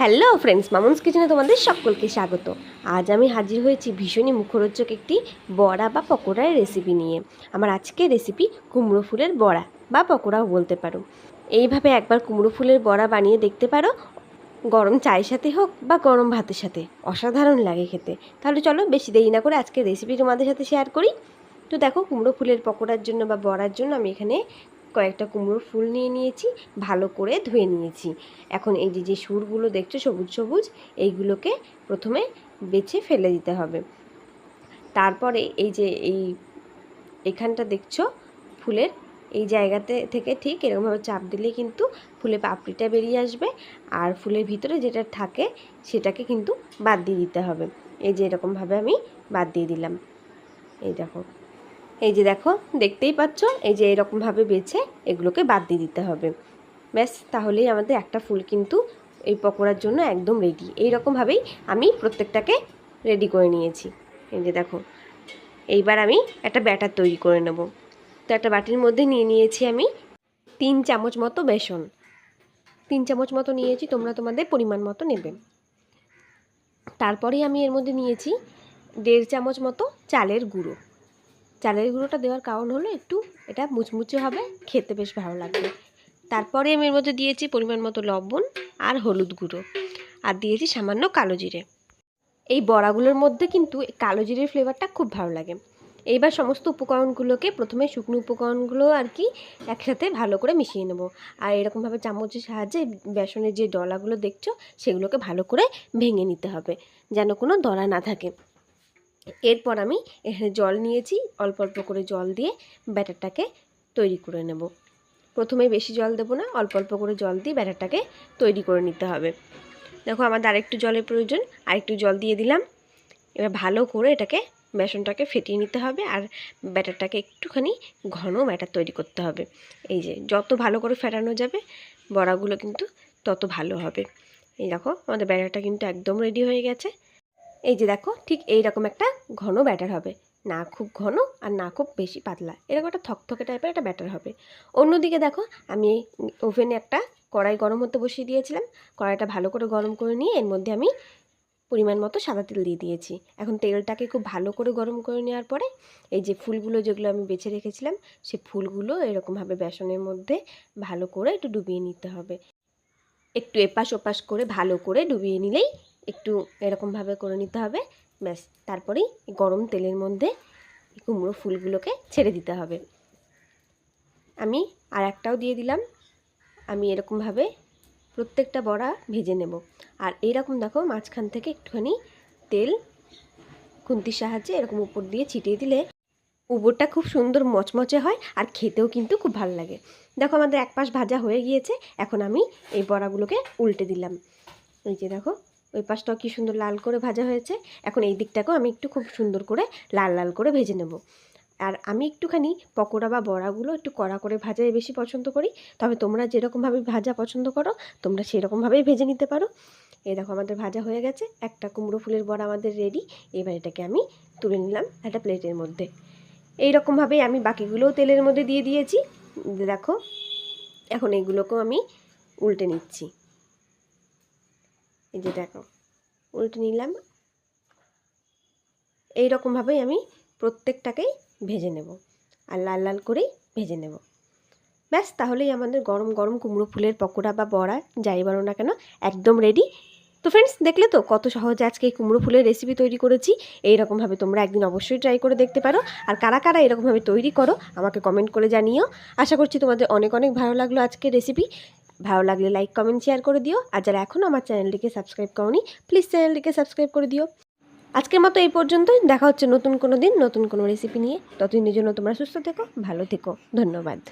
Hello friends, Mamun's কিচেনে তোমাদের সকলকে স্বাগত। আজ আমি হাজির হয়েছি ভীষণই মুখরোচক একটি বড়া বা পকোড়ার রেসিপি নিয়ে। আমার আজকের রেসিপি কুমড়ো ফুলের বড়া বা পকোড়াও বলতে পারো। এইভাবে একবার কুমড়ো ফুলের বড়া বানিয়ে দেখতে পারো, গরম চায়ের সাথে হোক বা গরম ভাতের সাথে, অসাধারণ লাগে খেতে। তাহলে চলো বেশি দেরি না করে আজকের রেসিপি তোমাদের সাথে শেয়ার করি। তো দেখো, কুমড়ো ফুলের পকোড়ার জন্য বা বড়ার জন্য আমি এখানে কয়েকটা কুমড়োর ফুল নিয়ে নিয়েছি, ভালো করে ধুয়ে নিয়েছি। এখন এই যে সুরগুলো দেখছো সবুজ সবুজ, এইগুলোকে প্রথমে বেছে ফেলে দিতে হবে। তারপরে এই যে এখানটা দেখছো ফুলের এই জায়গাতে থেকে ঠিক এরকমভাবে চাপ দিলে কিন্তু ফুলের পাপড়িটা বেরিয়ে আসবে, আর ফুলের ভিতরে যেটা থাকে সেটাকে কিন্তু বাদ দিয়ে দিতে হবে। এই যে এরকমভাবে আমি বাদ দিয়ে দিলাম। এই যে দেখো, দেখতেই পাচ্ছ, এই যে এরকমভাবে বেছে এগুলোকে বাদ দিয়ে দিতে হবে। ব্যাস, তাহলেই আমাদের একটা ফুল কিন্তু এই পকোড়ার জন্য একদম রেডি। এইরকমভাবেই আমি প্রত্যেকটাকে রেডি করে নিয়েছি। এই যে দেখো, এইবার আমি একটা ব্যাটার তৈরি করে নেব। তো একটা বাটির মধ্যে নিয়ে নিয়েছি আমি 3 চামচ মতো বেসন। 3 চামচ মতো নিয়েছি, তোমরা তোমাদের পরিমাণ মতো নেবে। তারপরেই আমি এর মধ্যে নিয়েছি 1.5 চামচ মতো চালের গুঁড়ো। চালের গুঁড়োটা দেওয়ার কারণ হলো একটু এটা মুচমুচে হবে, খেতে বেশ ভালো লাগবে। তারপরে আমি এর মধ্যে দিয়েছি পরিমাণ মতো লবণ আর হলুদ গুঁড়ো, আর দিয়েছি সামান্য কালো জিরে। এই বড়াগুলোর মধ্যে কিন্তু কালো জিরের ফ্লেভারটা খুব ভালো লাগে। এইবার সমস্ত উপকরণগুলোকে প্রথমে শুকনো উপকরণগুলো আর কি একসাথে ভালো করে মিশিয়ে নেব। আর এরকমভাবে চামচের সাহায্যে বেসনের যে দলাগুলো দেখছো সেগুলোকে ভালো করে ভেঙে নিতে হবে, যেন কোনো দলা না থাকে। এরপর আমি এখানে জল নিয়েছি, অল্প অল্প করে জল দিয়ে ব্যাটারটাকে তৈরি করে নেব। প্রথমে বেশি জল দেবো না, অল্প অল্প করে জল দিয়ে ব্যাটারটাকে তৈরি করে নিতে হবে। দেখো, আমাদের আরেকটু জলের প্রয়োজন, আরেকটু জল দিয়ে দিলাম। এবার ভালো করে এটাকে বেসনটাকে ফেটিয়ে নিতে হবে, আর ব্যাটারটাকে একটুখানি ঘন ব্যাটার তৈরি করতে হবে। এই যে যত ভালো করে ফেটানো যাবে বড়াগুলো কিন্তু তত ভালো হবে। এই দেখো, আমাদের ব্যাটারটা কিন্তু একদম রেডি হয়ে গেছে। এই যে দেখো, ঠিক এই রকম একটা ঘন ব্যাটার হবে, না খুব ঘন আর না খুব বেশি পাতলা, এরকম একটা থকথকে টাইপের একটা ব্যাটার হবে। অন্যদিকে দেখো, আমি ওভেনে একটা কড়াই গরম হতে বসিয়ে দিয়েছিলাম। কড়াইটা ভালো করে গরম করে নিয়ে এর মধ্যে আমি পরিমাণ মতো সাদা তেল দিয়ে দিয়েছি। এখন তেলটাকে খুব ভালো করে গরম করে নেওয়ার পরে এই যে ফুলগুলো যেগুলো আমি বেছে রেখেছিলাম সেই ফুলগুলো এরকমভাবে বেসনের মধ্যে ভালো করে একটু ডুবিয়ে নিতে হবে। একটু এপাশ ওপাশ করে ভালো করে ডুবিয়ে নিলেই একটু এরকমভাবে করে নিতে হবে। ব্যাস, তারপরেই গরম তেলের মধ্যে কুমড়ো ফুলগুলোকে ছেড়ে দিতে হবে। আমি আর একটাও দিয়ে দিলাম। আমি এরকমভাবে প্রত্যেকটা বড়া ভেজে নেব। আর এইরকম দেখো, মাঝখান থেকে একটুখানি তেল খুন্তির সাহায্যে এরকম উপর দিয়ে ছিটিয়ে দিলে উপরটা খুব সুন্দর মচমচে হয়, আর খেতেও কিন্তু খুব ভালো লাগে। দেখো, আমাদের এক পাশ ভাজা হয়ে গিয়েছে। এখন আমি এই বড়াগুলোকে উল্টে দিলাম। এই যে দেখো, ওই পাশটাও কি সুন্দর লাল করে ভাজা হয়েছে। এখন এই দিকটাকেও আমি একটু খুব সুন্দর করে লাল লাল করে ভেজে নেব। আর আমি একটুখানি পকোড়া বা বড়াগুলো একটু কড়া করে ভাজাই বেশি পছন্দ করি, তবে তোমরা যেরকমভাবে ভাজা পছন্দ করো তোমরা সেরকমভাবেই ভেজে নিতে পারো। এই দেখো, আমাদের ভাজা হয়ে গেছে, একটা কুমড়ো ফুলের বড়া আমাদের রেডি। এবার এটাকে আমি তুলে নিলাম একটা প্লেটের মধ্যে। এই রকমভাবেই আমি বাকিগুলোও তেলের মধ্যে দিয়ে দিয়েছি। দেখো, এখন এগুলোকেও আমি উল্টে নিচ্ছি। এই যে দেখো, উল্টে নিলাম। এই রকমভাবেই আমি প্রত্যেকটাকেই ভেজে নেব, আর লাল লাল করেই ভেজে নেব। ব্যাস, তাহলেই আমাদের গরম গরম কুমড়ো ফুলের পকোড়া বা বড়া যাই বলো না কেন একদম রেডি। তো ফ্রেন্ডস, দেখলে তো কত সহজে আজকে এই কুমড়ো ফুলের রেসিপি তৈরি করেছি। এইরকমভাবে তোমরা একদিন অবশ্যই ট্রাই করে দেখতে পারো। আর কারা কারা এরকমভাবে তৈরি করো আমাকে কমেন্ট করে জানিও। আশা করছি তোমাদের অনেক অনেক ভালো লাগলো আজকের রেসিপি। ভালো লাগলে লাইক কমেন্ট শেয়ার করে দিও, আর যারা এখনও আমার চ্যানেলটিকে সাবস্ক্রাইব করোনি প্লিজ চ্যানেলটিকে সাবস্ক্রাইব করে দিও। আজকের মতো এই পর্যন্তই, দেখা হচ্ছে নতুন কোনো দিন নতুন কোনো রেসিপি নিয়ে। ততদিনের জন্য তোমরা সুস্থ থেকো, ভালো থেকো, ধন্যবাদ।